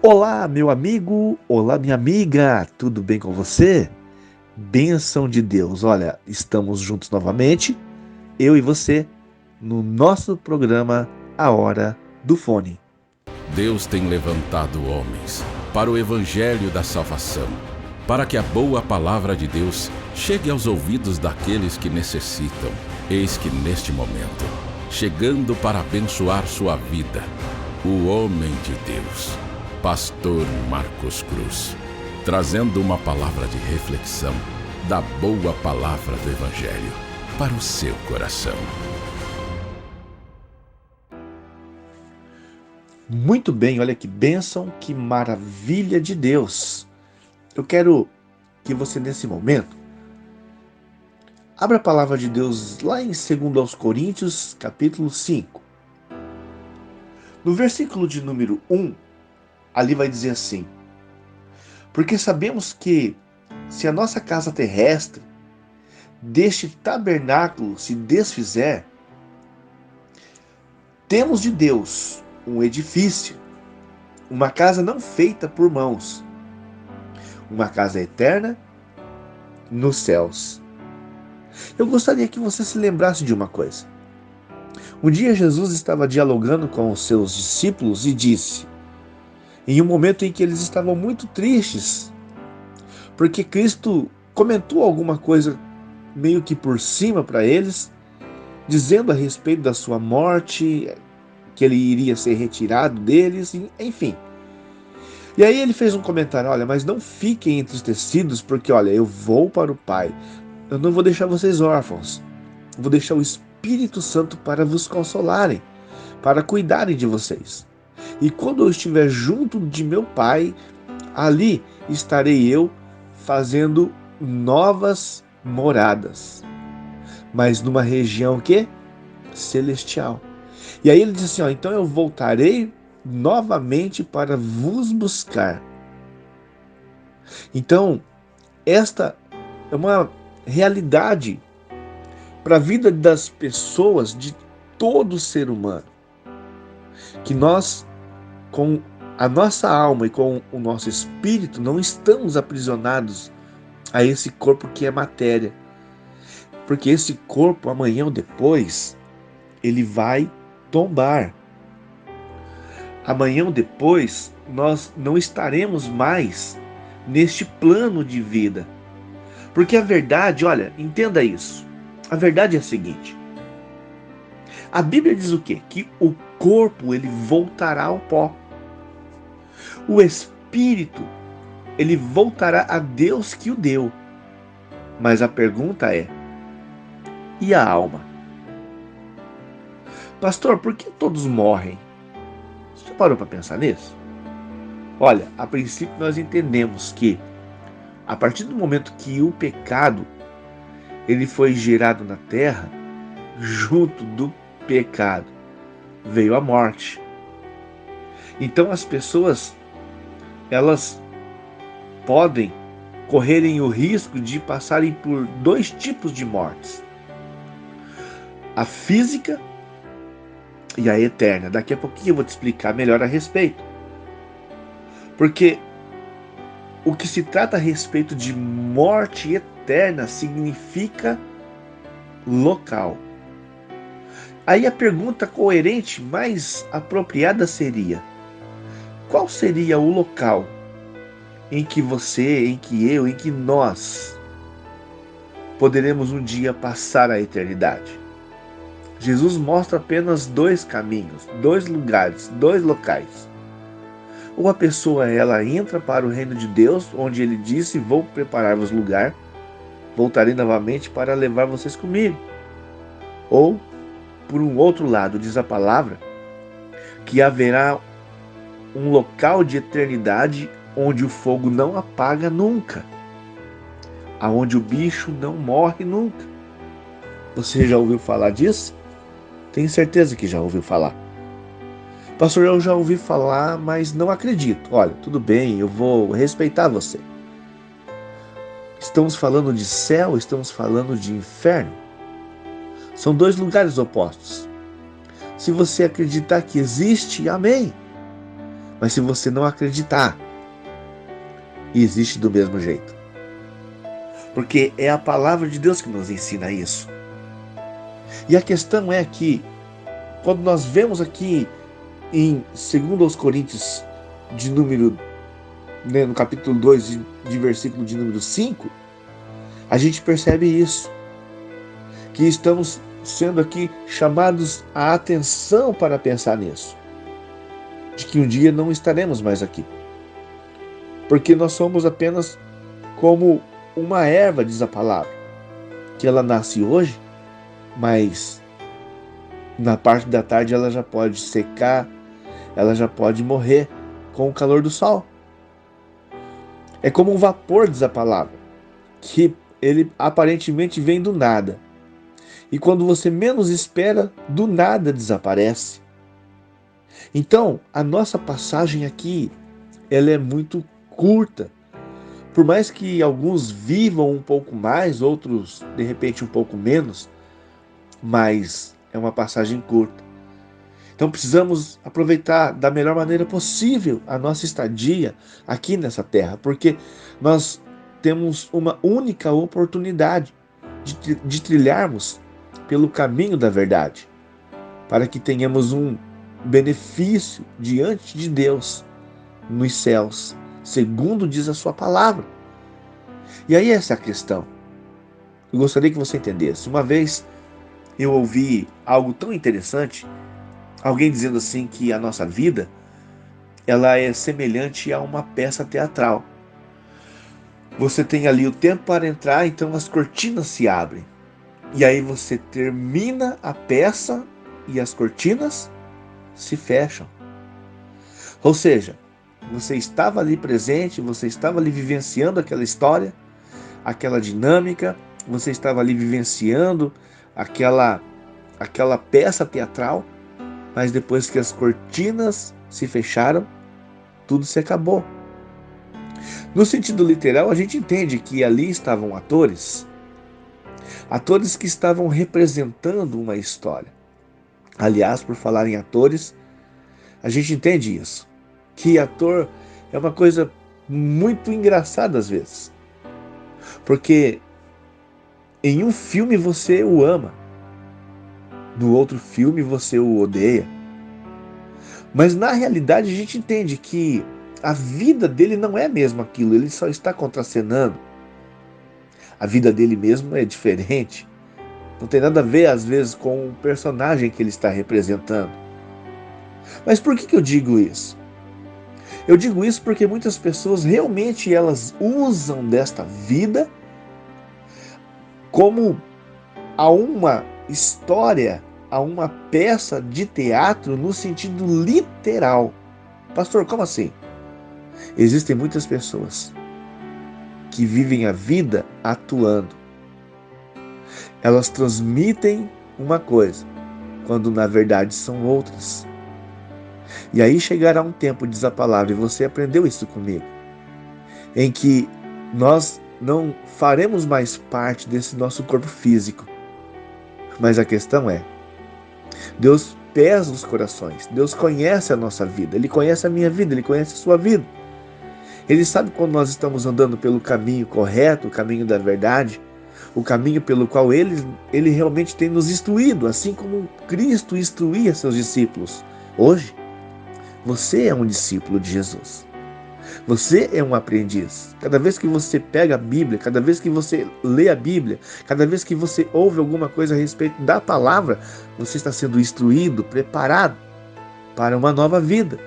Olá, meu amigo, olá, minha amiga, tudo bem com você? Bênção de Deus. Olha, estamos juntos novamente, eu e você, no nosso programa A Hora do Fone. Deus tem levantado homens para o evangelho da salvação, para que a boa palavra de Deus chegue aos ouvidos daqueles que necessitam. Eis que neste momento, chegando para abençoar sua vida, o homem de Deus, Pastor Marcos Cruz, trazendo uma palavra de reflexão da boa palavra do evangelho para o seu coração. Muito bem, olha que bênção, que maravilha de Deus. Eu quero que você nesse momento abra a palavra de Deus lá em 2 Coríntios, capítulo 5. No versículo de número 1, ali vai dizer assim: porque sabemos que se a nossa casa terrestre deste tabernáculo se desfizer, temos de Deus um edifício, uma casa não feita por mãos, uma casa eterna nos céus. Eu gostaria que você se lembrasse de uma coisa. Um dia Jesus estava dialogando com os seus discípulos e disse, em um momento em que eles estavam muito tristes, porque Cristo comentou alguma coisa meio que por cima para eles, dizendo a respeito da sua morte, que ele iria ser retirado deles, enfim. E aí ele fez um comentário: olha, mas não fiquem entristecidos, porque olha, eu vou para o Pai. Eu não vou deixar vocês órfãos. Eu vou deixar o Espírito Santo para vos consolarem, para cuidarem de vocês. E quando eu estiver junto de meu Pai, ali estarei eu fazendo novas moradas, mas numa região que? Celestial. E aí ele diz assim, então eu voltarei novamente para vos buscar. Então, esta é uma realidade para a vida das pessoas, de todo ser humano, que nós, com a nossa alma e com o nosso espírito, não estamos aprisionados a esse corpo que é matéria, porque esse corpo, amanhã ou depois, ele vai tombar. Amanhã ou depois, nós não estaremos mais neste plano de vida. Porque a verdade, olha, entenda isso. A verdade é a seguinte. A Bíblia diz o quê? Que o corpo, ele voltará ao pó. O espírito, ele voltará a Deus que o deu. Mas a pergunta é, e a alma? Pastor, por que todos morrem? Você já parou para pensar nisso? Olha, a princípio nós entendemos que a partir do momento que o pecado ele foi gerado na terra, junto do pecado veio a morte. Então as pessoas, elas podem correrem o risco de passarem por dois tipos de mortes: a física e a eterna. Daqui a pouquinho eu vou te explicar melhor a respeito. Porque o que se trata a respeito de morte eterna significa local. Aí a pergunta coerente, mais apropriada seria: qual seria o local em que você, em que eu, em que nós poderemos um dia passar a eternidade? Jesus mostra apenas dois caminhos, dois lugares, dois locais. Ou a pessoa ela entra para o reino de Deus, onde ele disse, vou preparar-vos lugar, voltarei novamente para levar vocês comigo. Ou, por um outro lado, diz a palavra, que haverá um local de eternidade onde o fogo não apaga nunca, aonde o bicho não morre nunca. Você já ouviu falar disso? Tenho certeza que já ouviu falar. Pastor, eu já ouvi falar, mas não acredito. Olha, tudo bem, eu vou respeitar você. Estamos falando de céu, estamos falando de inferno. São dois lugares opostos. Se você acreditar que existe, amém. Mas se você não acreditar, existe do mesmo jeito. Porque é a palavra de Deus que nos ensina isso. E a questão é que, quando nós vemos aqui em 2 Coríntios, no capítulo 2, de versículo de número 5, a gente percebe isso. Que estamos sendo aqui chamados a atenção para pensar nisso. De que um dia não estaremos mais aqui. Porque nós somos apenas como uma erva, diz a palavra. Que ela nasce hoje, mas na parte da tarde ela já pode secar, ela já pode morrer com o calor do sol. É como um vapor, diz a palavra, que ele aparentemente vem do nada. E quando você menos espera, do nada desaparece. Então, a nossa passagem aqui, ela é muito curta. Por mais que alguns vivam um pouco mais, outros de repente um pouco menos, mas é uma passagem curta. Então precisamos aproveitar da melhor maneira possível a nossa estadia aqui nessa terra, porque nós temos uma única oportunidade de trilharmos pelo caminho da verdade, para que tenhamos um benefício diante de Deus nos céus, segundo diz a sua palavra. E aí essa é a questão. Eu gostaria que você entendesse. Uma vez eu ouvi algo tão interessante, alguém dizendo assim que a nossa vida, ela é semelhante a uma peça teatral. Você tem ali o tempo para entrar, então as cortinas se abrem. E aí você termina a peça e as cortinas se fecham. Ou seja, você estava ali presente, você estava ali vivenciando aquela história, aquela dinâmica, você estava ali vivenciando aquela peça teatral, mas depois que as cortinas se fecharam, tudo se acabou. No sentido literal, a gente entende que ali estavam atores que estavam representando uma história. Aliás, por falar em atores, a gente entende isso, que ator é uma coisa muito engraçada às vezes, porque em um filme você o ama, no outro filme você o odeia. Mas na realidade a gente entende que a vida dele não é mesmo aquilo, ele só está contracenando. A vida dele mesmo é diferente. Não tem nada a ver às vezes com o personagem que ele está representando. Mas por que eu digo isso? Eu digo isso porque muitas pessoas realmente elas usam desta vida como a uma história, a uma peça de teatro no sentido literal. Pastor, como assim? Existem muitas pessoas que vivem a vida atuando. Elas transmitem uma coisa, quando na verdade são outras. E aí chegará um tempo, diz a palavra, e você aprendeu isso comigo, em que nós não faremos mais parte desse nosso corpo físico. Mas a questão é, Deus pesa os corações, Deus conhece a nossa vida, Ele conhece a minha vida, Ele conhece a sua vida. Ele sabe quando nós estamos andando pelo caminho correto, o caminho da verdade, o caminho pelo qual Ele realmente tem nos instruído, assim como Cristo instruía seus discípulos. Hoje, você é um discípulo de Jesus. Você é um aprendiz. Cada vez que você pega a Bíblia, cada vez que você lê a Bíblia, cada vez que você ouve alguma coisa a respeito da palavra, você está sendo instruído, preparado para uma nova vida.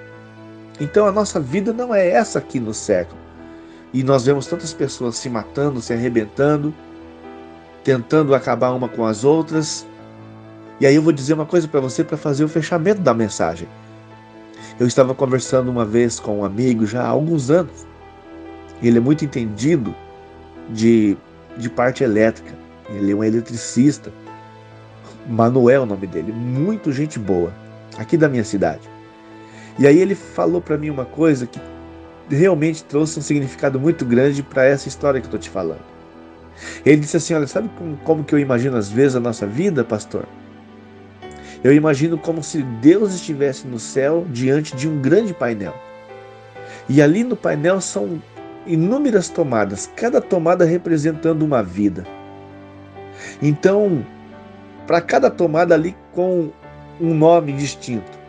Então a nossa vida não é essa aqui no século. E nós vemos tantas pessoas se matando, se arrebentando, tentando acabar uma com as outras. E aí eu vou dizer uma coisa para você para fazer o fechamento da mensagem. Eu estava conversando uma vez com um amigo já há alguns anos. Ele é muito entendido de parte elétrica. Ele é um eletricista. Manuel é o nome dele. Muito gente boa. Aqui da minha cidade. E aí ele falou para mim uma coisa que realmente trouxe um significado muito grande para essa história que eu estou te falando. Ele disse assim, olha, sabe como que eu imagino às vezes a nossa vida, pastor? Eu imagino como se Deus estivesse no céu diante de um grande painel. E ali no painel são inúmeras tomadas, cada tomada representando uma vida. Então, para cada tomada ali com um nome distinto.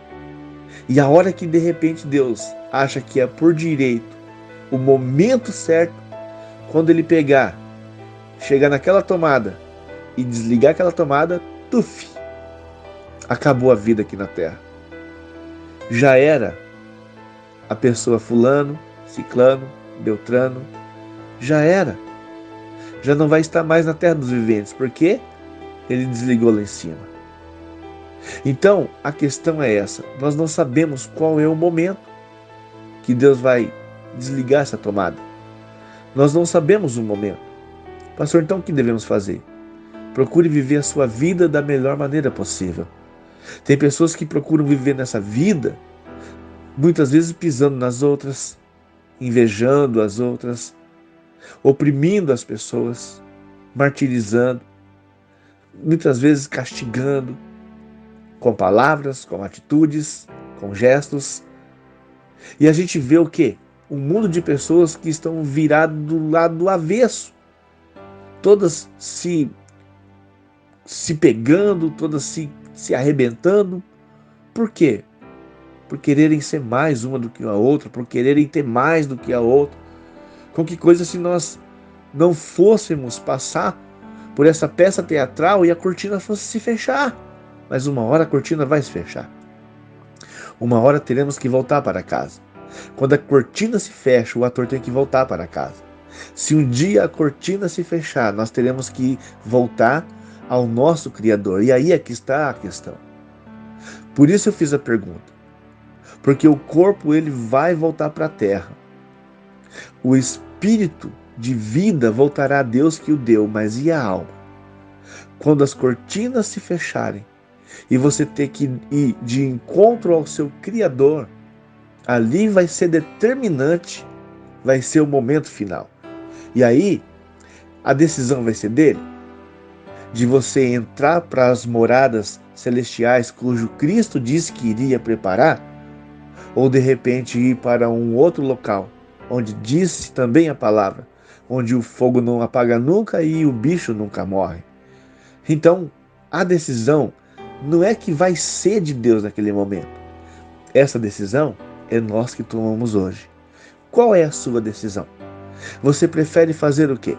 E a hora que de repente Deus acha que é por direito, o momento certo, quando ele chegar naquela tomada e desligar aquela tomada, tuf, acabou a vida aqui na Terra. Já era a pessoa fulano, ciclano, beltrano, já era. Já não vai estar mais na terra dos viventes, porque ele desligou lá em cima. Então, a questão é essa. Nós não sabemos qual é o momento que Deus vai desligar essa tomada. Nós não sabemos o momento. Pastor, então o que devemos fazer? Procure viver a sua vida da melhor maneira possível. Tem pessoas que procuram viver nessa vida, muitas vezes pisando nas outras, invejando as outras, oprimindo as pessoas, martirizando, muitas vezes castigando, com palavras, com atitudes, com gestos. E a gente vê o quê? Um mundo de pessoas que estão viradas do lado do avesso, todas se pegando, todas se arrebentando. Por quê? Por quererem ser mais uma do que a outra, por quererem ter mais do que a outra. Com que coisa se nós não fôssemos passar por essa peça teatral e a cortina fosse se fechar? Mas uma hora a cortina vai se fechar. Uma hora teremos que voltar para casa. Quando a cortina se fecha, o ator tem que voltar para casa. Se um dia a cortina se fechar, nós teremos que voltar ao nosso Criador. E aí é que está a questão. Por isso eu fiz a pergunta. Porque o corpo ele vai voltar para a terra. O espírito de vida voltará a Deus que o deu, mas e a alma? Quando as cortinas se fecharem e você ter que ir de encontro ao seu Criador, ali vai ser determinante, vai ser o momento final. E aí, a decisão vai ser dele, de você entrar para as moradas celestiais cujo Cristo disse que iria preparar, ou de repente ir para um outro local, onde disse também a palavra, onde o fogo não apaga nunca e o bicho nunca morre. Então, a decisão não é que vai ser de Deus naquele momento. Essa decisão é nós que tomamos hoje. Qual é a sua decisão? Você prefere fazer o quê?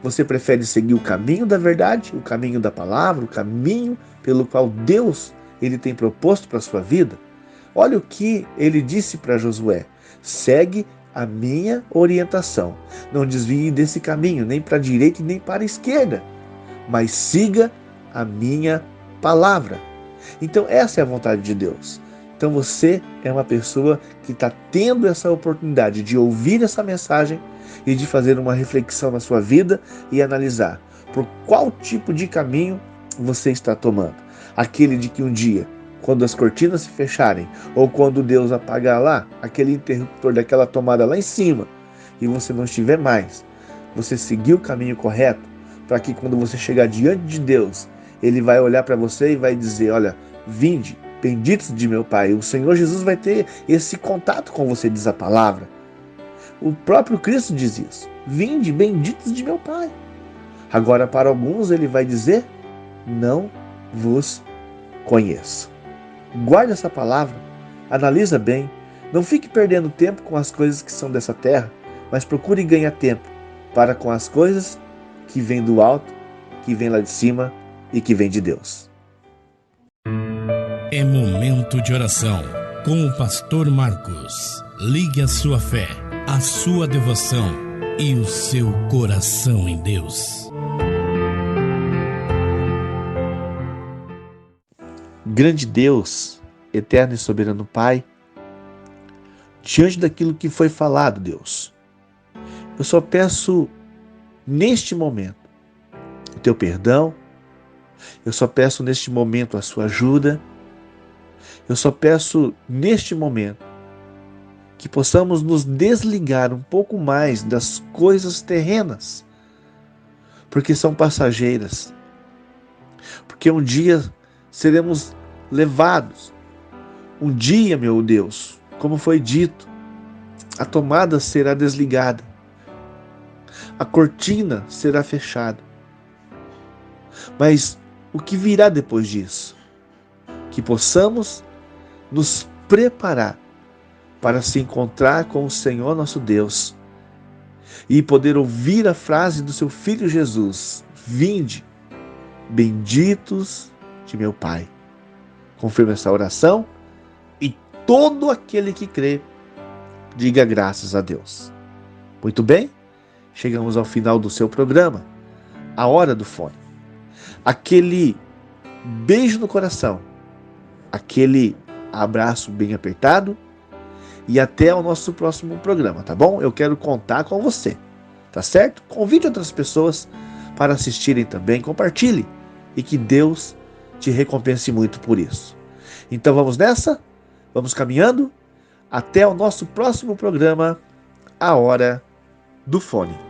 Você prefere seguir o caminho da verdade, o caminho da palavra, o caminho pelo qual Deus ele tem proposto para a sua vida? Olha o que ele disse para Josué: segue a minha orientação. Não desvie desse caminho, nem para a direita e nem para a esquerda, mas siga a minha palavra. Então essa é a vontade de Deus. Então você é uma pessoa que está tendo essa oportunidade de ouvir essa mensagem e de fazer uma reflexão na sua vida e analisar por qual tipo de caminho você está tomando. Aquele de que um dia, quando as cortinas se fecharem, ou quando Deus apagar lá, aquele interruptor daquela tomada lá em cima, e você não estiver mais, você seguir o caminho correto, para que quando você chegar diante de Deus, Ele vai olhar para você e vai dizer: olha, vinde, benditos de meu Pai. O Senhor Jesus vai ter esse contato com você, diz a palavra. O próprio Cristo diz isso: vinde, benditos de meu Pai. Agora, para alguns, Ele vai dizer: não vos conheço. Guarde essa palavra, analisa bem, não fique perdendo tempo com as coisas que são dessa terra, mas procure ganhar tempo para com as coisas que vêm do alto, que vêm lá de cima e que vêm de Deus. É momento de oração com o pastor Marcos. Ligue a sua fé, a sua devoção e o seu coração em Deus. Grande Deus, eterno e soberano Pai, diante daquilo que foi falado, Deus, eu só peço neste momento o teu perdão, eu só peço neste momento a sua ajuda, eu só peço neste momento que possamos nos desligar um pouco mais das coisas terrenas, porque são passageiras, porque um dia seremos levados. Um dia, meu Deus, como foi dito, A tomada será desligada. A cortina será fechada. Mas o que virá depois disso? Que possamos nos preparar para se encontrar com o Senhor nosso Deus e poder ouvir a frase do seu Filho Jesus: vinde, benditos de meu Pai. Confirma essa oração e todo aquele que crê, diga graças a Deus. Muito bem, chegamos ao final do seu programa, a Hora do Fone. Aquele beijo no coração, aquele abraço bem apertado e até o nosso próximo programa, tá bom? Eu quero contar com você, tá certo? Convide outras pessoas para assistirem também, compartilhe e que Deus te recompense muito por isso. Então vamos nessa? Vamos caminhando? Até o nosso próximo programa, A Hora do Fone.